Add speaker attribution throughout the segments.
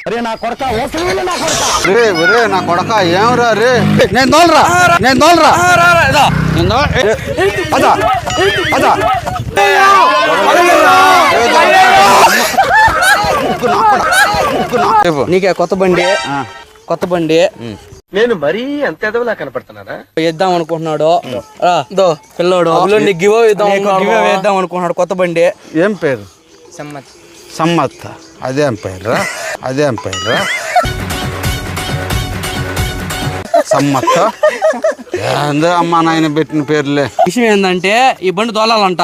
Speaker 1: అరే నా కొడక ఓసలి నా కొడక
Speaker 2: రే ఒరే నా కొడక ఏమరా రే నేను దోలరా
Speaker 3: నీకే కొత్త బండి
Speaker 1: నేను మరీ అంత ఎదవలా కనపడుతున్నానా?
Speaker 3: వేద్దాం అనుకుంటున్నాడు పిల్లోడు వేద్దాం అనుకుంటున్నాడు కొత్త బండి.
Speaker 2: ఏం పేరు? సమ్మత్. అదేం పేరు సమ్మత్. అమ్మా నాయన పెట్టిన పేర్లే.
Speaker 3: విషయం ఏంటంటే ఈ బండి తోలాలంట.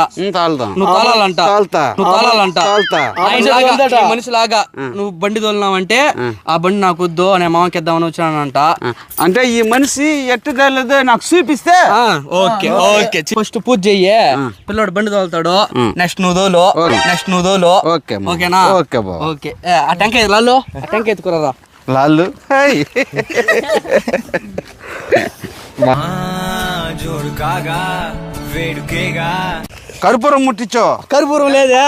Speaker 3: మనిషిలాగా నువ్వు బండి తోలినావంటే ఆ బండి నాకు వద్దు అనే మామకి ఇద్దామని వచ్చానంట.
Speaker 2: అంటే ఈ మనిషి ఎట్టు తేలేదు నాకు చూపిస్తే
Speaker 3: ఓకే ఫస్ట్ పూజ చెయ్యే. పిల్లోడు బండి తోలుతాడు. నెక్స్ట్ నువ్వు తోలు. ఓకేనా? ఓకే. ఆ టెంకాయ లాల్లో ఆ టెంకాయ ఎత్తుకురా
Speaker 2: లాళ్ళు. కర్పూరం ముట్టించో.
Speaker 3: కర్పూరం లేదా?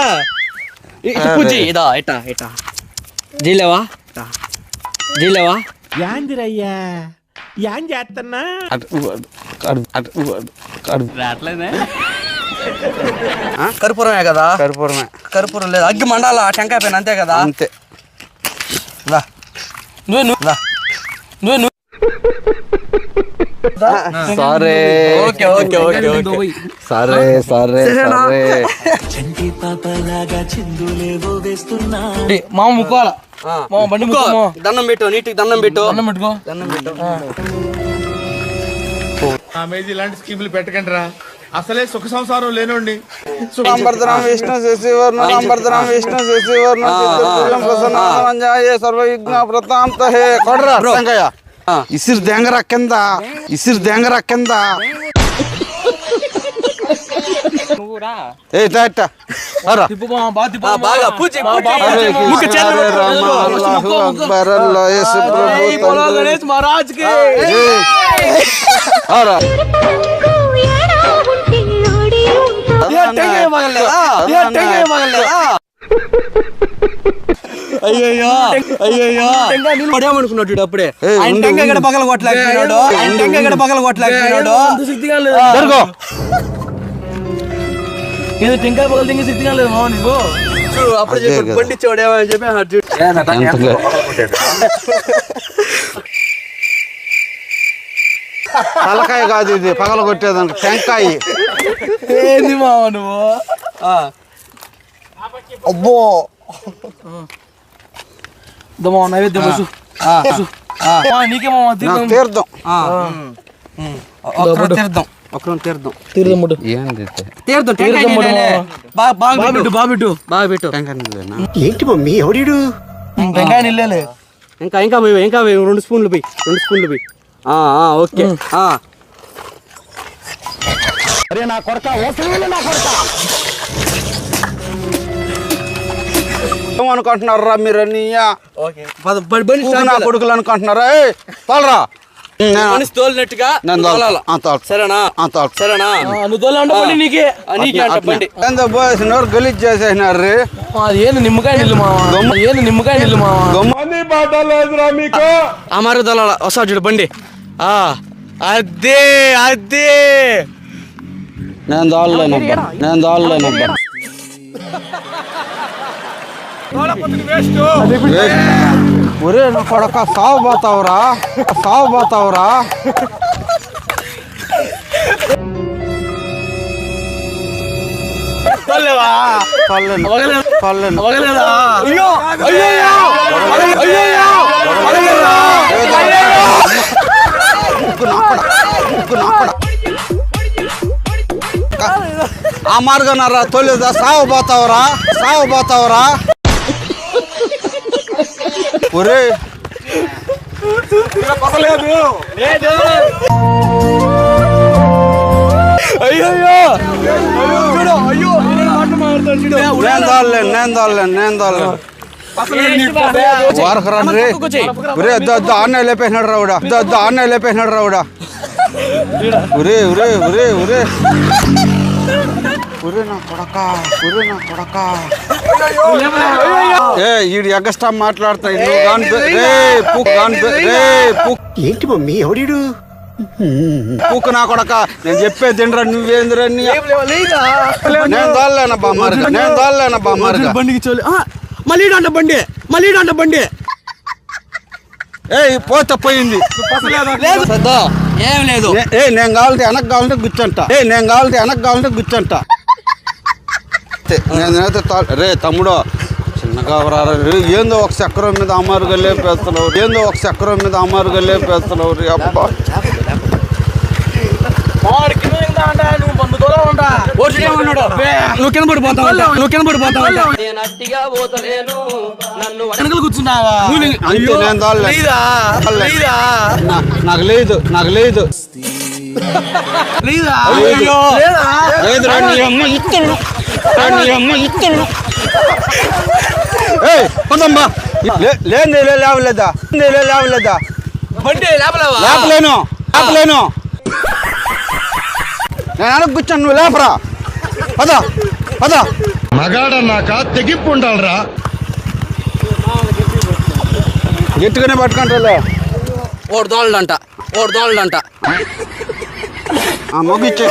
Speaker 3: పూజ ఇదా ఇటా జీలేవా
Speaker 1: యాందిరయ్యా యాం చేస్తున్నా
Speaker 3: కర్పూరమే కదా?
Speaker 2: కర్పూరం
Speaker 3: లేదు. అగ్గి మండాల టెంకాయ పైన అంతే కదా?
Speaker 2: అంతే.
Speaker 3: నువ్వు
Speaker 2: సరే
Speaker 3: మామ ముక్కోవాల. బండి దండం పెట్టు. నీటికి దండం పెట్టుకో.
Speaker 4: ఇలాంటి స్కీములు పెట్టకండి రా. అసలే సుఖ సంసారం లేనండి.
Speaker 2: ఇసిరి దెంగరా కింద
Speaker 3: అయ్యో పడేమనుకున్నాడు అప్పుడే. టెంకాయ పగల కొట్టలేకపోయినాడు. ఏదో టెంకాయ పగల తింగి సిద్ధిగా లేదు మామ నీకు. చూడు అప్పుడు చెప్పి పండించేవాడేమో అని చెప్పి
Speaker 2: తలకాయ కాదు ఇది పగల కొట్టేదానికి టెంకాయ.
Speaker 3: ఏంది మామ నువ్వు?
Speaker 2: అబ్బో
Speaker 3: నైవేద్యం నీకే మామ
Speaker 2: తీర్థం.
Speaker 1: ఏంటి మమ్మీ ఎవడు?
Speaker 3: టెంకాయ నిల్లేలే. ఇంకా 2 స్పూన్లు పోయి. ఓకే.
Speaker 1: అరే నా కొడక ఓసలి నా కొడక
Speaker 2: ఏమనుకుంటున్నారా మీరు? నా కొడుకులు అనుకుంటున్నారా? తోలరా.
Speaker 3: తోలినట్టుగా సరేనా? నువ్వు తోలండి నీకే
Speaker 2: పోసేసినారు, గలీజ్ చేసేసినారు.
Speaker 3: ఏంది నిమ్మకాయ నిల్లు మావా? అమారు తోలాల వస్తా చూడు బండి. అదే
Speaker 2: నేను తోలలేనబ్బా. ఒరే నా కొడక సాగు పోతావురా. ఆ మార్గన్నారా తొలిదా? సాగు పోతావురా. ఒరే నేను తోలలేను. వారకరాడు రే ఆన్నే లేపేసినాడు రావుడా. ఒరే నా కొడక ఈడు ఎగస్టా మాట్లాడుతున్నాయి.
Speaker 1: ఏంటి మమ్మీ ఎవడీడు?
Speaker 2: పూకు నా కొడక, నేను చెప్పేది తినరా, నువ్వేందిరా? నేను దాల్లేనా బామ్మారుగా, నేను దాల్లేనా బామ్మారుగా.
Speaker 3: బండికి చోలి మళ్ళీ అంట బండి
Speaker 2: పోతే పోయింది.
Speaker 3: ఏం లేదు.
Speaker 2: నేను కావాలంటే వెనక్కి కావాలంటే గుచ్చంట. గుచ్చంట. నేనైతే రే తమ్ముడు చిన్నగా ఏందో ఒక చక్రం మీద అమ్మారుగా లేపేస్తున్నావు. రే అబ్బా.
Speaker 3: నువ్వు కింద పడిపోతావు. కూర్చున్నావా?
Speaker 2: నాకు లేదు లేవలేదా?
Speaker 3: బండి
Speaker 2: లేపలేను. నేను వెనక్కి కూర్చోను, నువ్వు లేపరా. పద
Speaker 4: మగాడన్నాక తెగింపు ఉండాలరా.
Speaker 2: గట్టిగానే పట్టుకుంటా.
Speaker 3: ఓడి దోళ్ళంట
Speaker 2: మొగిచ్చే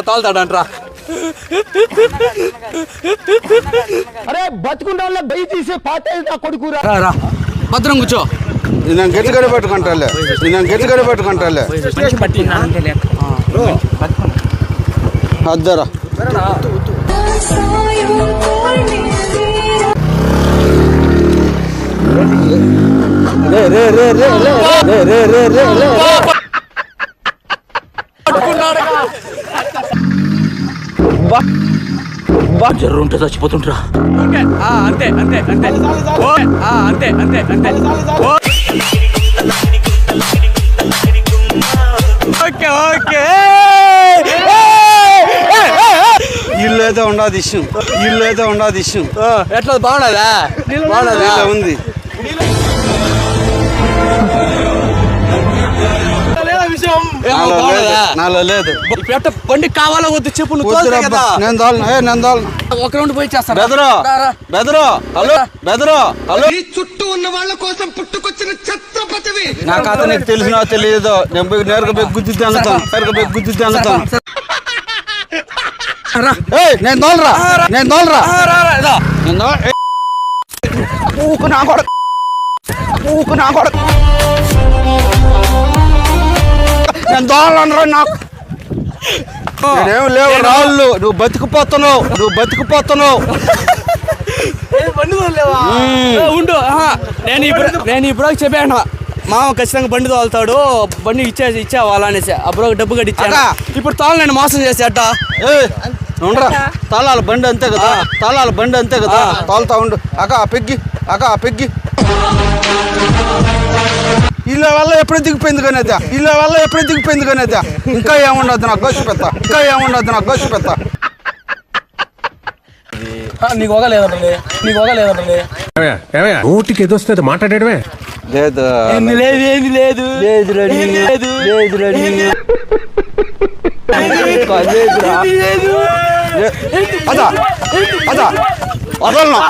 Speaker 3: తోలుతాడంట్రా.
Speaker 1: అరే బతుకుండా బయట తీసే పాటే నా కొడుకురా.
Speaker 3: భద్రం కూర్చో.
Speaker 2: నేను గట్టిగానే పట్టుకుంటాలే. అద్దరా
Speaker 1: జర్రుంటే చచ్చిపోతుంటరా.
Speaker 3: అంతే ఓకే.
Speaker 2: ఇల్లు అయితే ఉండదు ఇష్యూ.
Speaker 3: ఎట్లా బాగున్నదా?
Speaker 2: ఉంది. నాలో లేదు.
Speaker 3: బండి కావాలా వద్దు చెప్పు.
Speaker 2: నేను దాలను
Speaker 3: ఒక రౌండ్ పోయి చేస్తాను.
Speaker 2: హలో
Speaker 4: చుట్టూ ఉన్న వాళ్ళ కోసం పుట్టుకొచ్చిన ఛత్రపతివి.
Speaker 2: నాకు అతను నీకు తెలిసినా తెలియదు. నేను పోయి నేరుగా పోయి గుద్దిద్ది అందుతాను. నేను తోలరా. ఊకు నా కొడక. నేను తోలనరా. నాకు నేనేం లేవు రాళ్ళు. నువ్వు బతికిపోతున్నావు.
Speaker 3: ఉండు. నేను ఇప్పుడు చెప్పాను మామ ఖచ్చితంగా బండి తోలుతాడు, బండి ఇచ్చావు అలా అనేసి ఆ బ్రోకి డబ్బు కట్టి ఇచ్చాను. ఇప్పుడు తోలు నేను మోసం చేసేట.
Speaker 2: ఉండరా, తాళాల బండి అంతే కదా. తోలుతా ఉండు. ఆ పెగ్గి ఇళ్ళ వల్ల ఎప్పుడు దిగిపోయింది కానీ ఇంకా ఏముండదు నాకు గోసిపెత్త.
Speaker 3: నీకు ఒగలేదండి.
Speaker 5: నోటికి ఎదొస్తే మాట్లాడేయడమే.
Speaker 2: లేదు అదా వదలను.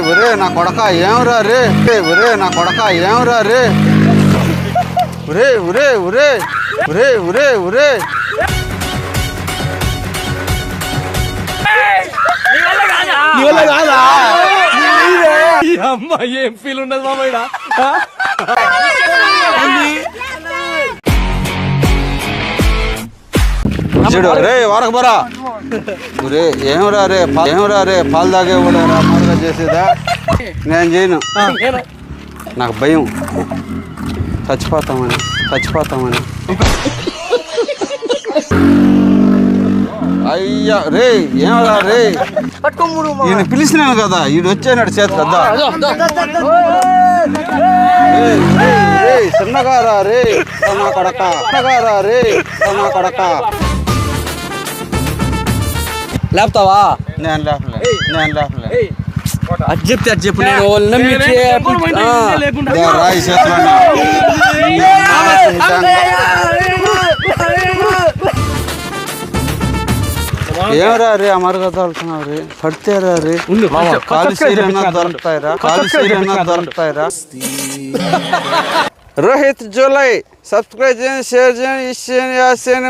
Speaker 2: ఒరే నా కొడక ఏమరా రే.
Speaker 3: అమ్మా ఏం ఫీల్ ఉండదు మామయ్య.
Speaker 2: చూడు రే వరకబరా. ఏమరా రే పాలు తాగే మామూలుగా చేసేదా? నేను చేయను. నాకు భయం చచ్చిపోతామని. అయ్యా రే ఏమరా రే
Speaker 3: పట్టుకోమురు
Speaker 2: ఈయన పిలిచినాను కదా ఈడు వచ్చాడు చేతి కదా చిన్నగారా రే నా కొడక చిన్నగారా రే నా కొడక
Speaker 3: లేపుతావా
Speaker 2: నేను లేపలే
Speaker 3: అది చెప్పు నేను వాళ్ళు నమ్మించి
Speaker 2: రాయి చేతులు ఏమరా రే అమరగలుగుతున్నావు రే పడితేరా రే కాలు సీరన్నా దొరుకుతాయిరా రోహిత్ జూలై సబ్స్క్రైబ్ చేయండి షేర్ చేయండి యాసేన